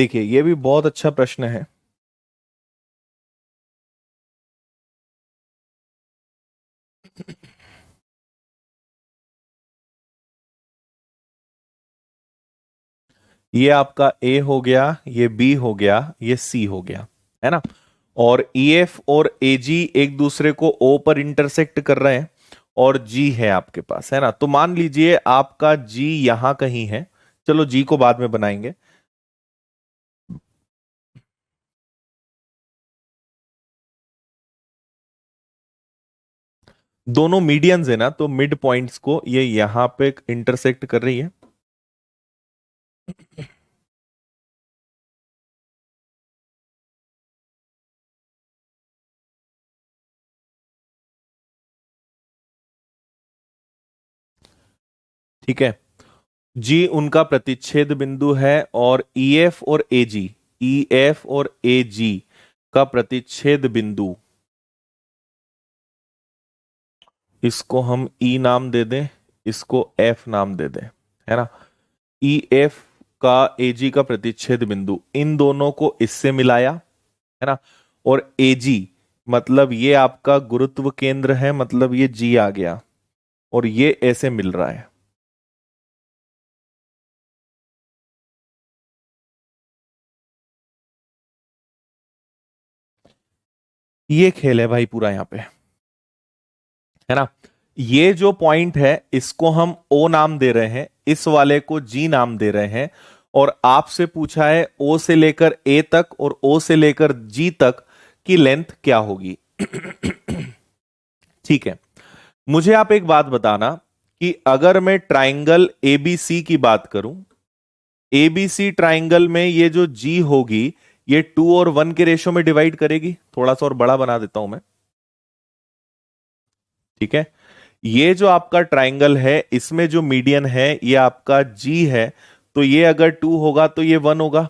देखिए ये भी बहुत अच्छा प्रश्न है। ये आपका ए हो गया, ये बी हो गया, ये सी हो गया, है ना। और ई एफ और ए जी एक दूसरे को ओ पर इंटरसेक्ट कर रहे हैं, और जी है आपके पास, है ना। तो मान लीजिए आपका जी यहां कहीं है, चलो जी को बाद में बनाएंगे। दोनों मीडियंस है ना, तो मिड पॉइंट्स को ये यहां पे इंटरसेक्ट कर रही है। ठीक है, जी उनका प्रतिच्छेद बिंदु है, और ई एफ और ए जी, ई एफ और ए जी का प्रतिच्छेद बिंदु, इसको हम ई नाम दे दें, इसको एफ नाम दे दें, है ना। ई एफ का ए जी का प्रतिच्छेद बिंदु, इन दोनों को इससे मिलाया, है ना। और ए जी मतलब ये आपका गुरुत्व केंद्र है, मतलब ये जी आ गया, और ये ऐसे मिल रहा है। ये खेल है भाई पूरा यहाँ पे, है ना। ये जो पॉइंट है इसको हम ओ नाम दे रहे हैं, इस वाले को जी नाम दे रहे हैं, और आपसे पूछा है ओ से लेकर ए तक और ओ से लेकर जी तक की लेंथ क्या होगी। ठीक है, मुझे आप एक बात बताना कि अगर मैं ट्राइंगल एबीसी की बात करूं, एबीसी ट्राइंगल में ये जो जी होगी ये 2 और 1 के रेशो में डिवाइड करेगी। थोड़ा सा और बड़ा बना देता हूं मैं, ठीक है। ये जो आपका ट्राइंगल है इसमें जो मीडियन है ये आपका जी है, तो ये अगर 2 होगा तो ये 1 होगा,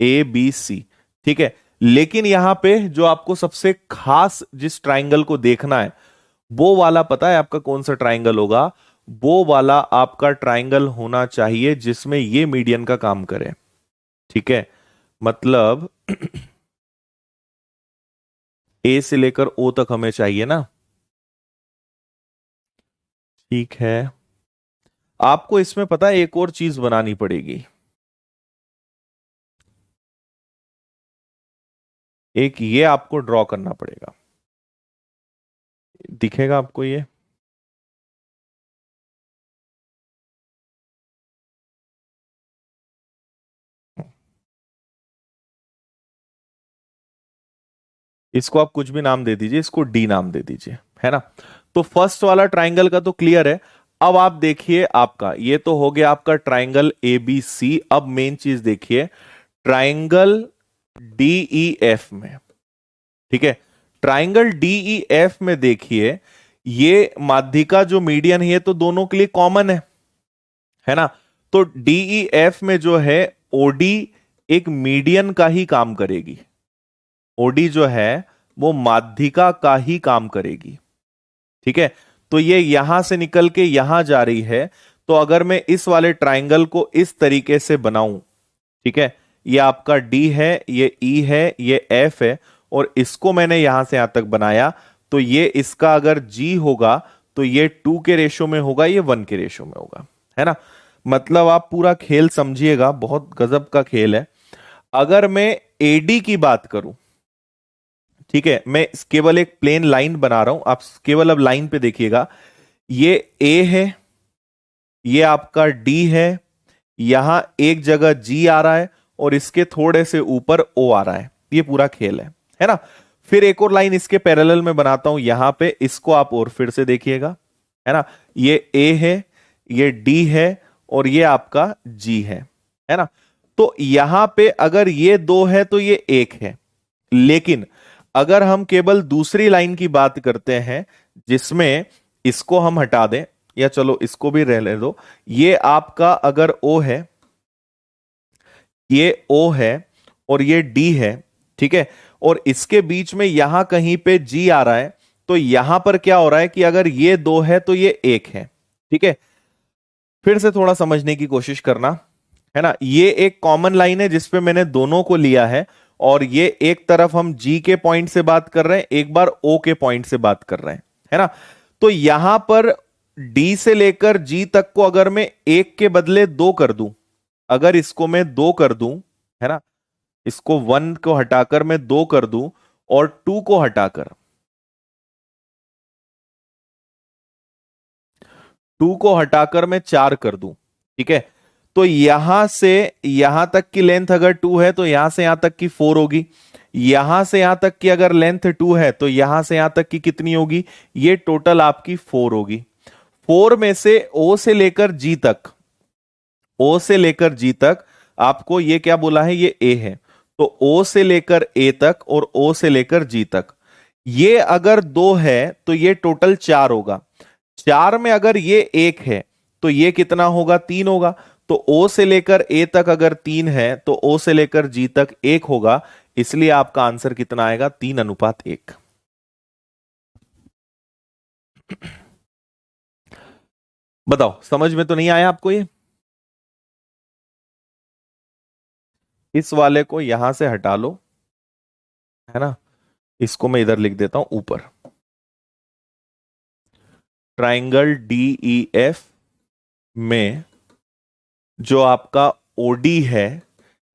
ए बी सी। ठीक है, लेकिन यहां पे जो आपको सबसे खास जिस ट्राइंगल को देखना है वो वाला पता है आपका कौन सा ट्राइंगल होगा? वो वाला आपका ट्राइंगल होना चाहिए जिसमें ये मीडियन का काम करे। ठीक है, मतलब ए से लेकर ओ तक हमें चाहिए ना। ठीक है, आपको इसमें पता है एक और चीज बनानी पड़ेगी। एक ये आपको ड्रॉ करना पड़ेगा, दिखेगा आपको ये? इसको आप कुछ भी नाम दे दीजिए, इसको डी नाम दे दीजिए, है ना। तो फर्स्ट वाला ट्राइंगल का तो क्लियर है। अब आप देखिए, आपका ये तो हो गया आपका ट्राइंगल ए बी सी। अब मेन चीज देखिए, ट्राइंगल डीई एफ में, ठीक है, ट्राइंगल डीई एफ में देखिए, ये माध्यिका जो मीडियन है ये तो दोनों के लिए कॉमन है ना। तो डीई एफ में जो है ओडी एक मीडियन का ही काम करेगी, ओडी जो है वो माध्यिका का ही काम करेगी। ठीक है, तो ये यहां से निकल के यहां जा रही है। तो अगर मैं इस वाले ट्राइंगल को इस तरीके से बनाऊं, ठीक है, ये आपका डी है, ये ई है, ये एफ है, और इसको मैंने यहां से यहां तक बनाया, तो ये इसका अगर जी होगा तो ये 2 के रेशो में होगा, ये 1 के रेशो में होगा, है ना। मतलब आप पूरा खेल समझिएगा, बहुत गजब का खेल है। अगर मैं एडी की बात करूं, ठीक है, मैं केवल एक प्लेन लाइन बना रहा हूं, आप केवल अब लाइन पे देखिएगा। ये ए है, ये आपका डी है, यहां एक जगह जी आ रहा है, और इसके थोड़े से ऊपर ओ आ रहा है। ये पूरा खेल है ना। फिर एक और लाइन इसके पैरेलल में बनाता हूं यहां पे, इसको आप और फिर से देखिएगा, है ना। ये ए है, ये डी है, और ये आपका जी है ना। तो यहां पे अगर ये 2 है तो ये 1 है, लेकिन अगर हम केवल दूसरी लाइन की बात करते हैं जिसमें इसको हम हटा दें, या चलो इसको भी रहने दो, ये आपका अगर ओ है, ये ओ है, और ये डी है, ठीक है, और इसके बीच में यहां कहीं पे जी आ रहा है, तो यहां पर क्या हो रहा है कि अगर ये 2 है तो ये 1 है। ठीक है, फिर से थोड़ा समझने की कोशिश करना। है ना। ये एक कॉमन लाइन है जिसपे मैंने दोनों को लिया है, और ये एक तरफ हम जी के पॉइंट से बात कर रहे हैं, एक बार ओ के पॉइंट से बात कर रहे हैं, है ना। तो यहां पर डी से लेकर जी तक को अगर मैं एक के बदले दो कर दूं, अगर इसको मैं दो कर दूं, है ना, इसको वन को हटाकर मैं दो कर दूं और टू को हटाकर, टू को हटाकर मैं चार कर दूं, ठीक है। तो यहां से यहां तक की लेंथ अगर टू है तो यहां से यहां तक की फोर होगी, यहां से यहां तक की अगर लेंथ टू है तो यहां से यहां तक की कितनी होगी, ये टोटल आपकी फोर होगी। फोर में से ओ से लेकर जी तक, ओ से लेकर जी तक आपको ये क्या बोला है, ये ए है। तो ओ से लेकर ए तक और ओ से लेकर जी तक, ये अगर दो है तो ये टोटल चार होगा। चार में अगर ये एक है तो ये कितना होगा, तीन होगा। तो ओ से लेकर ए तक अगर तीन है तो ओ से लेकर जी तक एक होगा, इसलिए आपका आंसर कितना आएगा, 3:1। बताओ समझ में तो नहीं आया आपको ये? इस वाले को यहां से हटा लो, है ना, इसको मैं इधर लिख देता हूं ऊपर। ट्राइंगल डीईएफ में जो आपका ओडी है,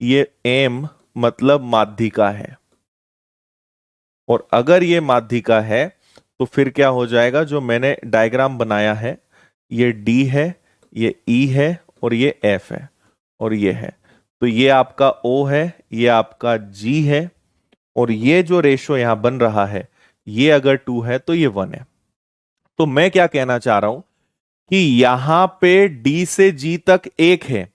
ये एम मतलब माध्यिका है, और अगर ये माध्यिका है तो फिर क्या हो जाएगा, जो मैंने डायग्राम बनाया है, ये डी है, ये ई है और ये एफ है और ये है। तो ये आपका ओ है, ये आपका जी है, और ये जो रेशो यहां बन रहा है, ये अगर टू है तो ये वन है। तो मैं क्या कहना चाह रहा हूं कि यहां पे डी से जी तक एक है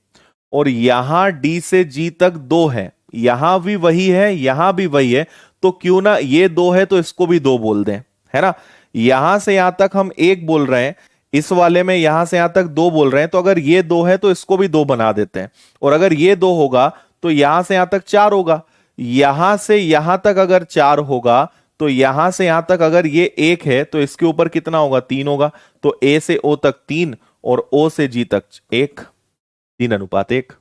और यहां डी से जी तक दो है, यहां भी वही है, यहां भी वही है। तो क्यों ना ये दो है तो इसको भी दो बोल दें, है ना। यहां से यहां तक हम एक बोल रहे हैं, इस वाले में यहां से यहां तक दो बोल रहे हैं, तो अगर ये दो है तो इसको भी दो बना देते हैं। और अगर ये दो होगा तो यहां से यहां तक चार होगा, यहां से यहां तक अगर चार होगा तो यहां से यहां तक अगर ये एक है तो इसके ऊपर कितना होगा, तीन होगा। तो ए से ओ तक तीन और ओ से जी तक एक, 3:1।